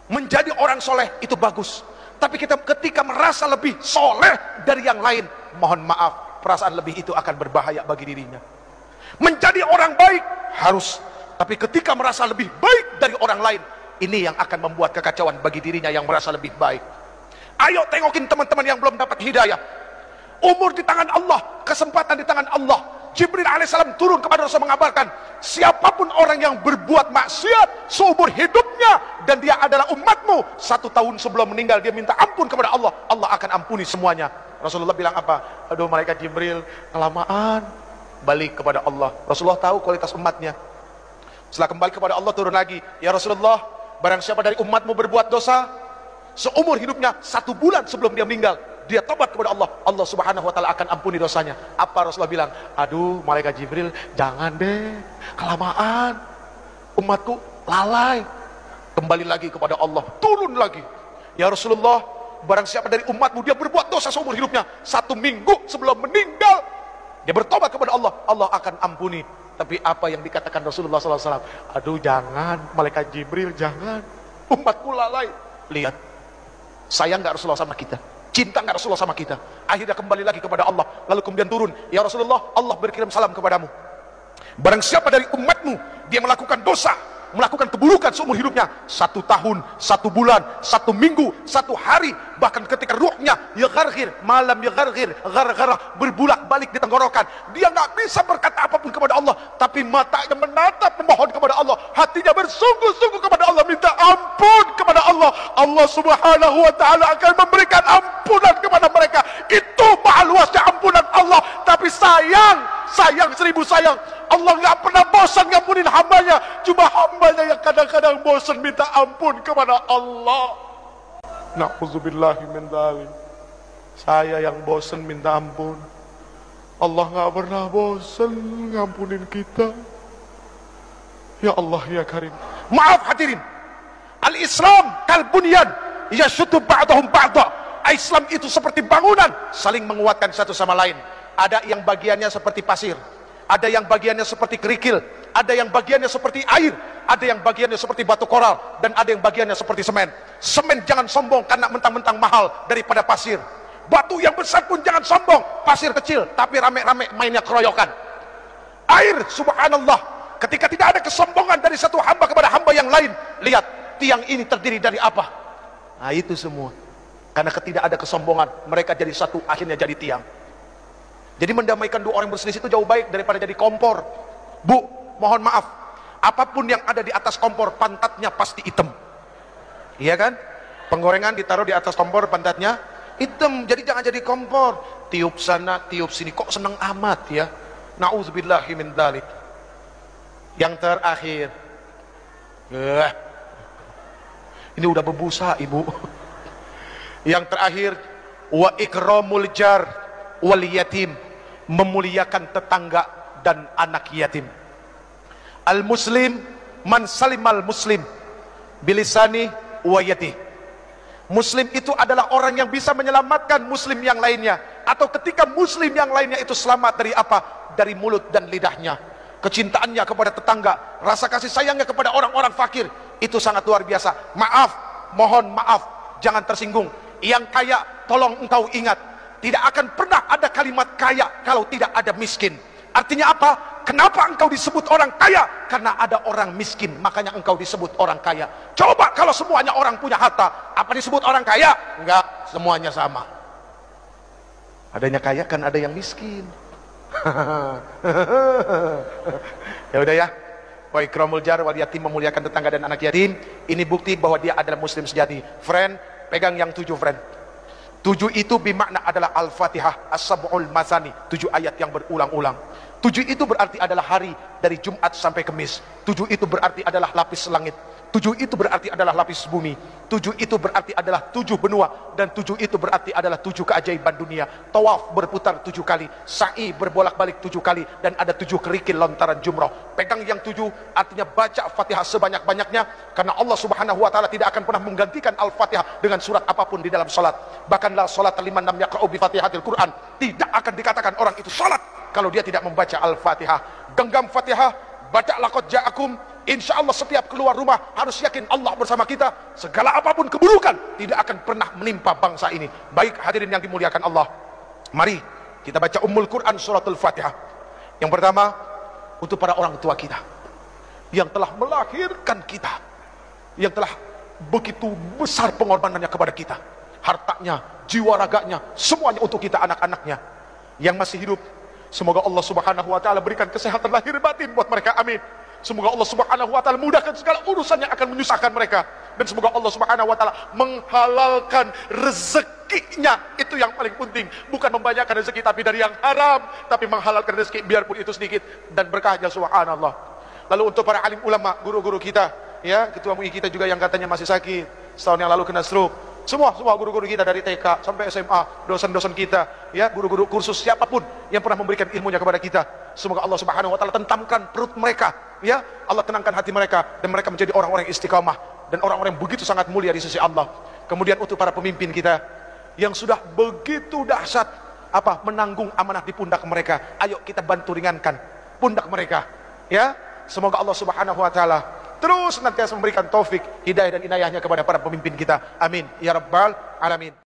Menjadi orang soleh itu bagus, tapi kita ketika merasa lebih soleh dari yang lain, mohon maaf, perasaan lebih itu akan berbahaya bagi dirinya. Menjadi orang baik harus, tapi ketika merasa lebih baik dari orang lain, ini yang akan membuat kekacauan bagi dirinya yang merasa lebih baik. Ayo tengokin teman-teman yang belum dapat hidayah. Umur di tangan Allah, kesempatan di tangan Allah. Jibril alaihissalam turun kepada Rasul mengabarkan, siapapun orang yang berbuat maksiat seumur hidupnya dan dia adalah umatmu, 1 tahun sebelum meninggal dia minta ampun kepada Allah, Allah akan ampuni semuanya. Rasulullah bilang apa? Aduh malaikat Jibril, kelamaan. Balik kepada Allah. Rasulullah tahu kualitas umatnya. Setelah kembali kepada Allah turun lagi, ya Rasulullah, barang siapa dari umatmu berbuat dosa seumur hidupnya 1 bulan sebelum dia meninggal, dia tobat kepada Allah, Allah subhanahu wa ta'ala akan ampuni dosanya. Apa Rasulullah bilang? Aduh malaikat Jibril, jangan deh, kelamaan, umatku lalai. Kembali lagi kepada Allah, turun lagi, ya Rasulullah, barang siapa dari umatmu dia berbuat dosa seumur hidupnya 1 minggu sebelum meninggal, dia bertobat kepada Allah, Allah akan ampuni. Tapi apa yang dikatakan Rasulullah SAW? Aduh jangan malaikat Jibril, jangan, umatku lalai. Lihat, sayang gak Rasulullah sama kita? Cinta nggak Rasulullah sama kita? Akhirnya kembali lagi kepada Allah, lalu kemudian turun, ya Rasulullah, Allah berkirim salam kepadamu. Barang siapa dari umatmu dia melakukan dosa, melakukan keburukan seumur hidupnya 1 tahun, 1 bulan, 1 minggu, 1 hari, bahkan ketika ruhnya ya gargir, malam ya gargir, gar-garah, berbulak balik di tenggorokan, dia nggak bisa berkata apapun kepada Allah, tapi matanya menatap memohon kepada Allah, hatinya bersungguh-sungguh kepada Allah, minta ampun kepada Allah, Allah subhanahu wa ta'ala akan memberikan ampunan kepada mereka. Itu maha luasnya ampunan Allah. Tapi sayang 1000 sayang, Allah nggak pernah bosan ngampunin hambanya. Cuma hambanya yang kadang-kadang bosan minta ampun kepada Allah. Na'udzubillahi min dzalik. Saya yang bosan minta ampun, Allah nggak pernah bosan ngampunin kita. Ya Allah ya Karim. Maaf hadirin, al-Islam kal bunyan yashuddu ba'dahum ba'da. Islam itu seperti bangunan, saling menguatkan satu sama lain. Ada yang bagiannya seperti pasir, ada yang bagiannya seperti kerikil, ada yang bagiannya seperti air, ada yang bagiannya seperti batu koral, dan ada yang bagiannya seperti semen. Semen jangan sombong karena mentang-mentang mahal daripada pasir. Batu yang besar pun jangan sombong, pasir kecil tapi rame-rame mainnya keroyokan. Air, subhanallah, ketika tidak ada kesombongan dari satu hamba kepada hamba yang lain. Lihat, tiang ini terdiri dari apa? Nah itu semua karena ketika ada kesombongan, mereka jadi satu, akhirnya jadi tiang. Jadi mendamaikan 2 orang berselisih itu jauh baik daripada jadi kompor. Bu, mohon maaf, apapun yang ada di atas kompor, pantatnya pasti hitam. Iya kan? Penggorengan ditaruh di atas kompor, pantatnya hitam. Jadi jangan jadi kompor, tiup sana, tiup sini. Kok seneng amat ya? Na'udzubillahi min dzalik. Yang terakhir, ini udah berbusa ibu. Yang terakhir, wa ikramul jar wal yatim, memuliakan tetangga dan anak yatim. Al muslim man salimal muslim bilisani wa yati. Muslim itu adalah orang yang bisa menyelamatkan muslim yang lainnya, atau ketika muslim yang lainnya itu selamat dari apa? Dari mulut dan lidahnya. Kecintaannya kepada tetangga, rasa kasih sayangnya kepada orang-orang fakir, itu sangat luar biasa. Maaf, mohon maaf, jangan tersinggung. Yang kaya tolong engkau ingat, tidak akan pernah ada kalimat kaya kalau tidak ada miskin. Artinya apa? Kenapa engkau disebut orang kaya? Karena ada orang miskin, makanya engkau disebut orang kaya. Coba kalau semuanya orang punya harta, apa disebut orang kaya? Enggak, semuanya sama. Adanya kaya kan ada yang miskin. Ya udah ya. Wa ikramul jar wal yatim, memuliakan tetangga dan anak yatim. Ini bukti bahwa dia adalah muslim sejati. Friend, pegang yang 7 friend. 7 itu bermakna adalah Al-Fatihah, As-Sab'ul Masani, 7 ayat yang berulang-ulang. 7 itu berarti adalah hari dari Jumat sampai Kamis. 7 itu berarti adalah lapis langit. 7 itu berarti adalah lapis bumi. 7 itu berarti adalah 7 benua. Dan 7 itu berarti adalah 7 keajaiban dunia. Tawaf berputar 7 kali, sa'i berbolak-balik 7 kali, dan ada 7 kerikil lontaran jumrah. Pegang yang 7, artinya baca Fatihah sebanyak-banyaknya, karena Allah subhanahu wa ta'ala tidak akan pernah menggantikan Al-Fatihah dengan surat apapun di dalam salat. Bahkan la salat liman lam yaqra'u bi Fatihatil Quran, tidak akan dikatakan orang itu salat kalau dia tidak membaca Al-Fatihah. Genggam Fatihah, baca laqad ja'akum. Insya Allah setiap keluar rumah harus yakin Allah bersama kita. Segala apapun keburukan tidak akan pernah menimpa bangsa ini. Baik hadirin yang dimuliakan Allah, mari kita baca Ummul Quran suratul Fatihah. Yang pertama, untuk para orang tua kita yang telah melahirkan kita, yang telah begitu besar pengorbanannya kepada kita, hartanya, jiwa raganya, semuanya untuk kita, anak-anaknya yang masih hidup. Semoga Allah Subhanahu wa taala berikan kesehatan lahir batin buat mereka, amin. Semoga Allah Subhanahu wa taala mudahkan segala urusan yang akan menyusahkan mereka, dan semoga Allah Subhanahu wa taala menghalalkan rezekinya. Itu yang paling penting, bukan membanyakkan rezeki tapi dari yang haram, tapi menghalalkan rezeki biarpun itu sedikit dan berkahnya, subhanallah. Lalu untuk para alim ulama, guru-guru kita, ya, ketua MUI kita juga yang katanya masih sakit, setahun yang lalu kena stroke. Semua guru-guru kita dari TK sampai SMA, dosen-dosen kita, ya, guru-guru kursus, siapapun yang pernah memberikan ilmunya kepada kita, semoga Allah Subhanahu wa taala tentamkan perut mereka, ya, Allah tenangkan hati mereka, dan mereka menjadi orang-orang yang istiqamah dan orang-orang yang begitu sangat mulia di sisi Allah. Kemudian untuk para pemimpin kita yang sudah begitu dahsyat menanggung amanah di pundak mereka, ayo kita bantu ringankan pundak mereka, ya. Semoga Allah Subhanahu wa taala terus senantiasa memberikan taufik, hidayah dan inayahnya kepada para pemimpin kita, amin ya rabbal alamin.